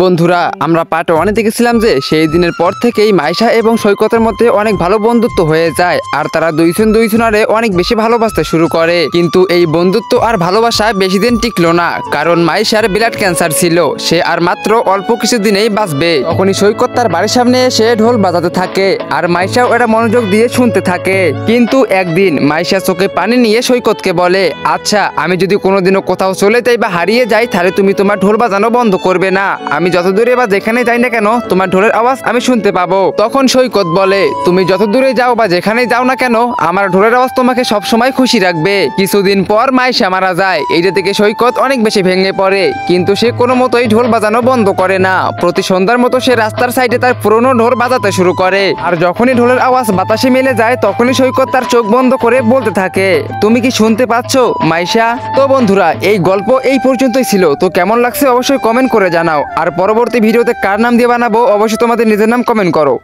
বন্ধুরা আমরা পার্ট ওয়ানে দেখেছিলাম যে সেই দিনের পর থেকেই মাইশা এবং সৈকতের মধ্যে অনেক ভালো বন্ধুত্ব হয়ে যায় আর তারা দুইজনারে অনেক বেশি ভালোবাসতে শুরু করে। কিন্তু এই বন্ধুত্ব আর ভালোবাসা বেশি দিন টিকলো না, কারণ মাইশার ব্লাড ক্যান্সার ছিল, সে আর মাত্র অল্প কিছু দিনেই বাঁচবে। তখনই সৈকত তার বাড়ির সামনে এসে ঢোল বাজাতে থাকে আর মাইশাও এটা মনোযোগ দিয়ে শুনতে থাকে। কিন্তু একদিন মাইশা চোখে পানি নিয়ে সৈকতকে বলে, আচ্ছা আমি যদি কোনোদিনও কোথাও চলে যাই বা হারিয়ে যাই তাহলে তুমি তোমার ঢোল বাজানো বন্ধ করবে না, আমি যত দূরে বা যেখানে যাই না কেন তোমার ঢোলের আওয়াজ আমি শুনতে পাবো। তখন সৈকত বলে, তুমি যত দূরে যাও বা যেখানে যাও না কেন আমার ঢোলের আওয়াজ তোমাকে সবসময় খুশি রাখবে। কিছুদিন পর মাইশা মারা যায়। এইটা থেকে সৈকত অনেক বেশি ভেঙে পড়ে, কিন্তু সে কোনো মতোই ঢোল বাজানো বন্ধ করে না। প্রতি সন্ধ্যার মতো সে রাস্তার সাইডে তার পুরনো ঢোল বাজাতে শুরু করে, আর যখনই ঢোলের আওয়াজ বাতাসে মিলে যায় তখনই সৈকত তার চোখ বন্ধ করে বলতে থাকে, তুমি কি শুনতে পাচ্ছ মাইশা? তো বন্ধুরা এই গল্প এই পর্যন্তই ছিল। তো কেমন লাগছে অবশ্যই কমেন্ট করে জানাও, আর পরবর্তী ভিডিওতে কার নাম দিয়ে বানাবো অবশ্যই তোমাদের নিজের নাম কমেন্ট করো।